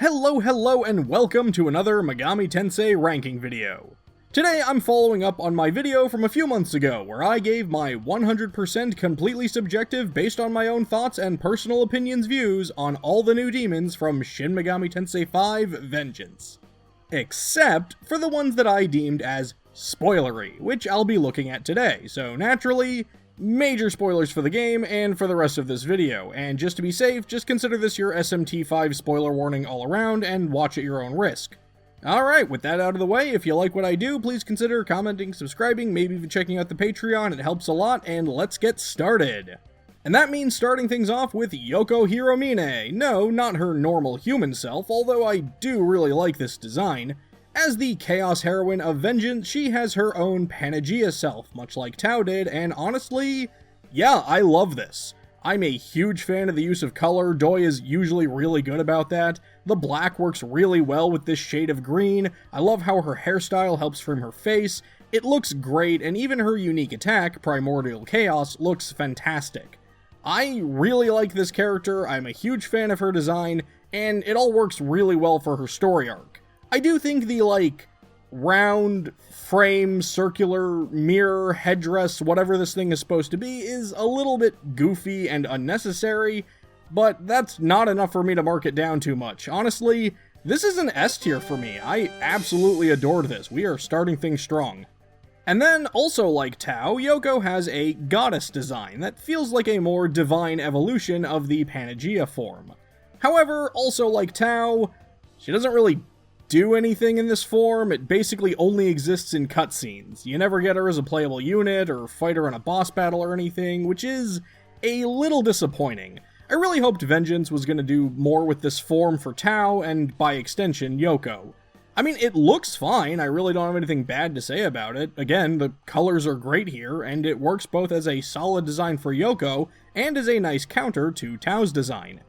Hello, and welcome to another Megami Tensei ranking video. Today I'm following up on my video from a few months ago, where I gave my 100% completely subjective, based on my own thoughts and personal opinions views on all the new demons from Shin Megami Tensei 5 Vengeance. Except for the ones that I deemed as spoilery, which I'll be looking at today, so naturally, major spoilers for the game and for the rest of this video, and just to be safe, just consider this your SMT5 spoiler warning all around and watch at your own risk. Alright, with that out of the way, if you like what I do, please consider commenting, subscribing, maybe even checking out the Patreon, it helps a lot, and let's get started. And that means starting things off with Yoko Hiromine. No, not her normal human self, although I do really like this design. As the Chaos Heroine of Vengeance, she has her own Panagia self, much like Tao did, and honestly, yeah, I love this. I'm a huge fan of the use of color. Doi is usually really good about that. The black works really well with this shade of green. I love how her hairstyle helps frame her face. It looks great, and even her unique attack, Primordial Chaos, looks fantastic. I really like this character, I'm a huge fan of her design, and it all works really well for her story arc. I do think the, round, frame, circular, mirror, headdress, whatever this thing is supposed to be, is a little bit goofy and unnecessary, but that's not enough for me to mark it down too much. Honestly, this is an S tier for me. I absolutely adored this. We are starting things strong. And then, also like Tao, Yoko has a goddess design that feels like a more divine evolution of the Panagia form. However, also like Tao, she doesn't really do anything in this form. It basically only exists in cutscenes. You never get her as a playable unit or fight her in a boss battle or anything, which is a little disappointing. I really hoped Vengeance was going to do more with this form for Tao and, by extension, Yoko. I mean, it looks fine, I really don't have anything bad to say about it. Again, the colors are great here, and it works both as a solid design for Yoko and as a nice counter to Tao's design.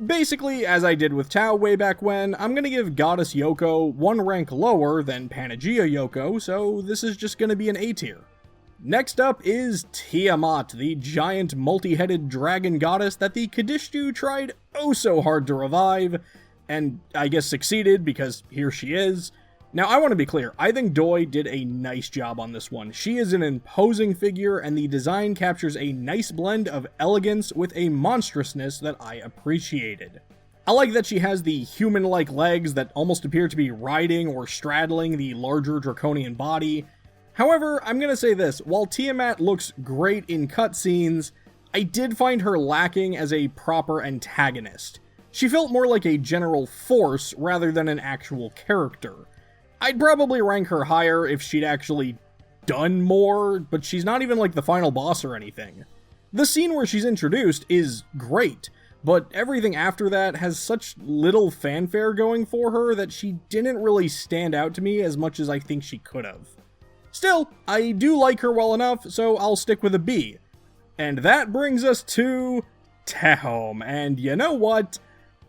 Basically, as I did with Tao way back when, I'm gonna give Goddess Yoko one rank lower than Panagia Yoko, so this is just gonna be an A tier. Next up is Tiamat, the giant multi-headed dragon goddess that the Kadishtu tried oh so hard to revive, and I guess succeeded because here she is. Now, I want to be clear, I think Doi did a nice job on this one. She is an imposing figure, and the design captures a nice blend of elegance with a monstrousness that I appreciated. I like that she has the human-like legs that almost appear to be riding or straddling the larger draconian body. However, I'm gonna say this, while Tiamat looks great in cutscenes, I did find her lacking as a proper antagonist. She felt more like a general force rather than an actual character. I'd probably rank her higher if she'd actually done more, but she's not even like the final boss or anything. The scene where she's introduced is great, but everything after that has such little fanfare going for her that she didn't really stand out to me as much as I think she could have. Still, I do like her well enough, so I'll stick with a B. And that brings us to Tehom, and you know what?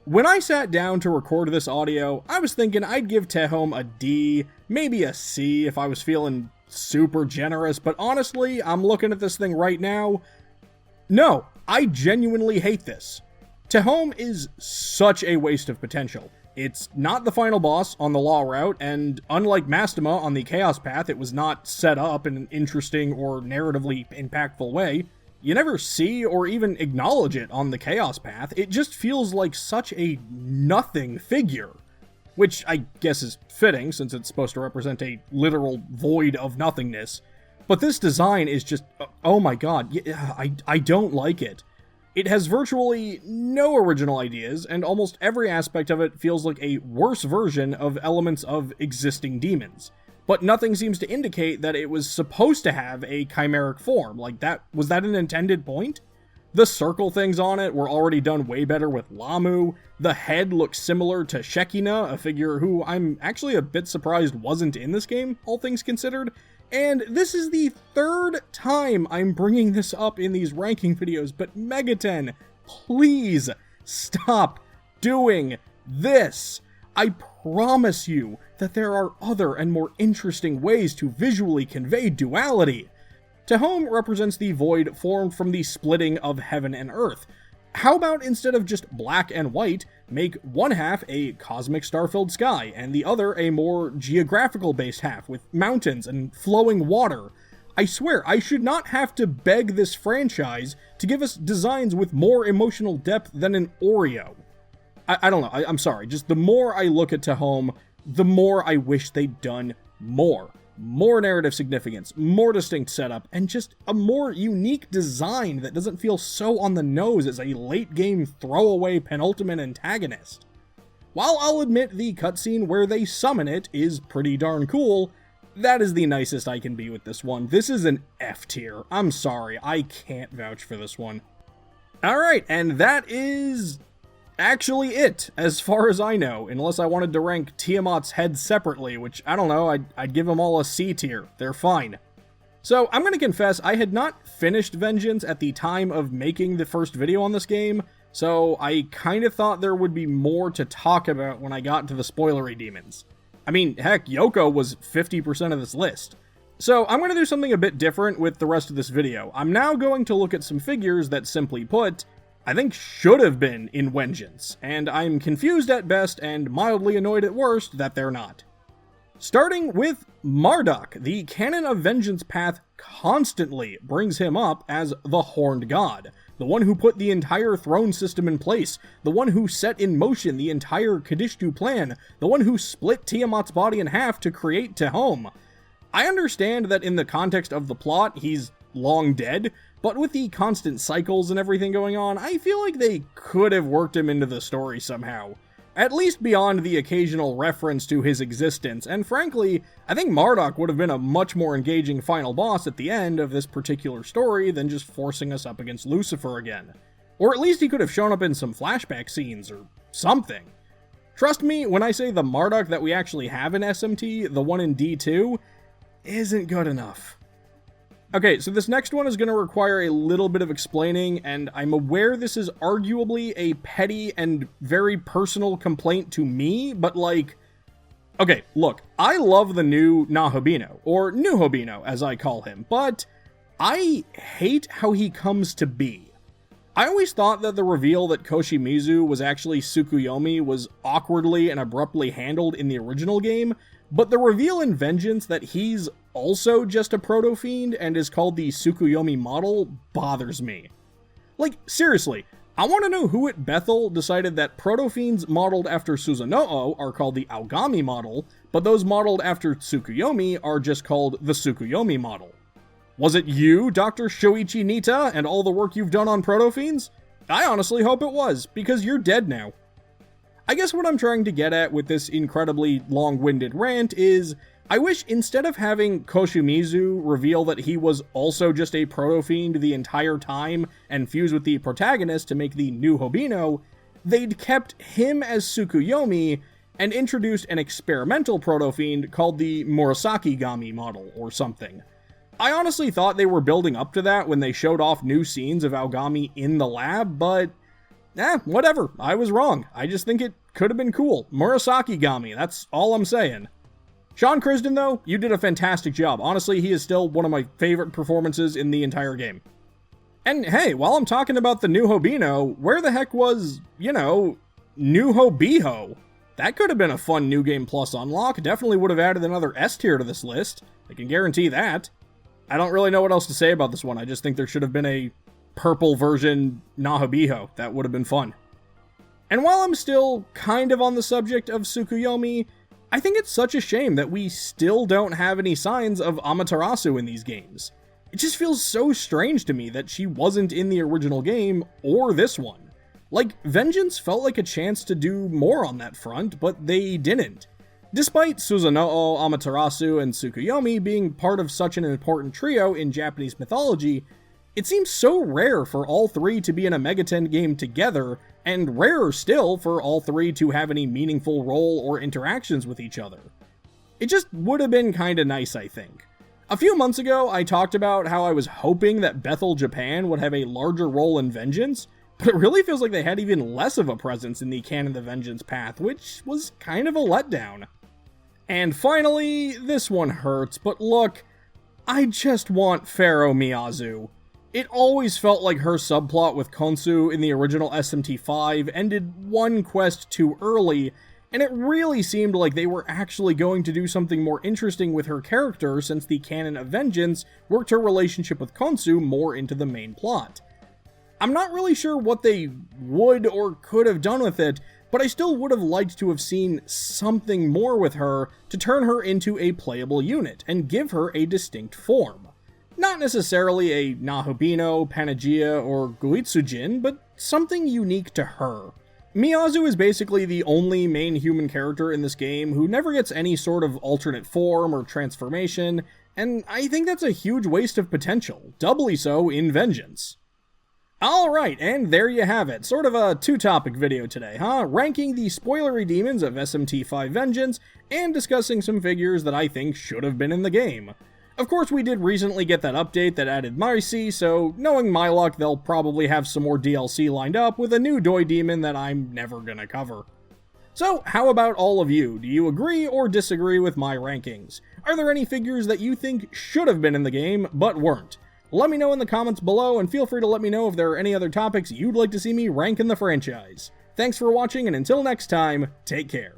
When I sat down to record this audio, I was thinking I'd give Tehom a D, maybe a C if I was feeling super generous, but honestly, I'm looking at this thing right now. No, I genuinely hate this. Tehom is such a waste of potential. It's not the final boss on the Law route, and unlike Mastema on the Chaos path, it was not set up in an interesting or narratively impactful way. You never see or even acknowledge it on the Chaos path. It just feels like such a nothing figure. Which I guess is fitting, since it's supposed to represent a literal void of nothingness. But this design is just, oh my god, I don't like it. It has virtually no original ideas, and almost every aspect of it feels like a worse version of elements of existing demons. But nothing seems to indicate that it was supposed to have a chimeric form. Was that an intended point? The circle things on it were already done way better with Lamu. The head looks similar to Shekina, a figure who I'm actually a bit surprised wasn't in this game, all things considered. And this is the third time I'm bringing this up in these ranking videos, but Megaten, please stop doing this. I promise you that there are other and more interesting ways to visually convey duality. Tehom represents the void formed from the splitting of heaven and earth. How about instead of just black and white, make one half a cosmic star-filled sky, and the other a more geographical-based half with mountains and flowing water. I swear, I should not have to beg this franchise to give us designs with more emotional depth than an Oreo. I don't know, I'm sorry, just the more I look at Tehom, the more I wish they'd done more. More narrative significance, more distinct setup, and just a more unique design that doesn't feel so on the nose as a late-game throwaway penultimate antagonist. While I'll admit the cutscene where they summon it is pretty darn cool, that is the nicest I can be with this one. This is an F tier. I'm sorry, I can't vouch for this one. Alright, and that is actually it, as far as I know, unless I wanted to rank Tiamat's head separately, which, I don't know, I'd give them all a C tier. They're fine. So, I'm gonna confess, I had not finished Wengeance at the time of making the first video on this game, so I kinda thought there would be more to talk about when I got to the spoilery demons. I mean, heck, Yoko was 50% of this list. So, I'm gonna do something a bit different with the rest of this video. I'm now going to look at some figures that, simply put, I think should have been in Wengeance, and I'm confused at best and mildly annoyed at worst that they're not. Starting with Marduk, the canon of Wengeance path constantly brings him up as the Horned God, the one who put the entire throne system in place, the one who set in motion the entire Kadishtu plan, the one who split Tiamat's body in half to create Tehom. I understand that in the context of the plot, he's long dead, but with the constant cycles and everything going on, I feel like they could have worked him into the story somehow. At least beyond the occasional reference to his existence, and frankly, I think Marduk would have been a much more engaging final boss at the end of this particular story than just forcing us up against Lucifer again. Or at least he could have shown up in some flashback scenes or something. Trust me when I say the Marduk that we actually have in SMT, the one in D2, isn't good enough. Okay, so this next one is going to require a little bit of explaining, and I'm aware this is arguably a petty and very personal complaint to me, but like... Okay, look, I love the new Nahobeeho, or Nahobeeho as I call him, but I hate how he comes to be. I always thought that the reveal that Miyazu was actually Tsukuyomi was awkwardly and abruptly handled in the original game, but the reveal in Wengeance that he's also just a proto-fiend and is called the Tsukuyomi model bothers me. Like, seriously, I want to know who at Bethel decided that proto-fiends modeled after Susanoo are called the Aogami model, but those modeled after Tsukuyomi are just called the Tsukuyomi model. Was it you, Dr. Shoichi Nita, and all the work you've done on proto-fiends? I honestly hope it was, because you're dead now. I guess what I'm trying to get at with this incredibly long-winded rant is, I wish instead of having Miyazu reveal that he was also just a proto-fiend the entire time and fuse with the protagonist to make the new Nahobeeho, they'd kept him as Tsukuyomi and introduced an experimental proto-fiend called the Murasakigami model or something. I honestly thought they were building up to that when they showed off new scenes of Aogami in the lab, but whatever, I was wrong. I just think it could have been cool. Murasakigami, that's all I'm saying. Sean Crisden, though, you did a fantastic job. Honestly, he is still one of my favorite performances in the entire game. And hey, while I'm talking about the new Nahobeeho, where the heck was, Nahobeeho? That could have been a fun New Game Plus unlock. Definitely would have added another S tier to this list. I can guarantee that. I don't really know what else to say about this one. I just think there should have been a purple version Nahobeeho. That would have been fun. And while I'm still kind of on the subject of Tsukuyomi, I think it's such a shame that we still don't have any signs of Amaterasu in these games. It just feels so strange to me that she wasn't in the original game or this one. Like, Wengeance felt like a chance to do more on that front, but they didn't. Despite Susanoo, Amaterasu, and Tsukuyomi being part of such an important trio in Japanese mythology, it seems so rare for all three to be in a Megaten game together, and rarer still for all three to have any meaningful role or interactions with each other. It just would have been kinda nice, I think. A few months ago, I talked about how I was hoping that Bethel Japan would have a larger role in Wengeance, but it really feels like they had even less of a presence in the canon of the Wengeance path, which was kind of a letdown. And finally, this one hurts, but look, I just want Pharaoh Miyazu. It always felt like her subplot with Konsu in the original SMT5 ended one quest too early, and it really seemed like they were actually going to do something more interesting with her character since the canon of Vengeance worked her relationship with Konsu more into the main plot. I'm not really sure what they would or could have done with it, but I still would have liked to have seen something more with her to turn her into a playable unit and give her a distinct form. Not necessarily a Nahobeeho, Panagia, or Goitsujin, but something unique to her. Miyazu is basically the only main human character in this game who never gets any sort of alternate form or transformation, and I think that's a huge waste of potential, doubly so in Vengeance. Alright, and there you have it. Sort of a two-topic video today, huh? Ranking the spoilery demons of SMT5 Vengeance, and discussing some figures that I think should have been in the game. Of course, we did recently get that update that added Marcy, so knowing my luck, they'll probably have some more DLC lined up with a new Doi demon that I'm never gonna cover. So, how about all of you? Do you agree or disagree with my rankings? Are there any figures that you think should have been in the game, but weren't? Let me know in the comments below, and feel free to let me know if there are any other topics you'd like to see me rank in the franchise. Thanks for watching, and until next time, take care.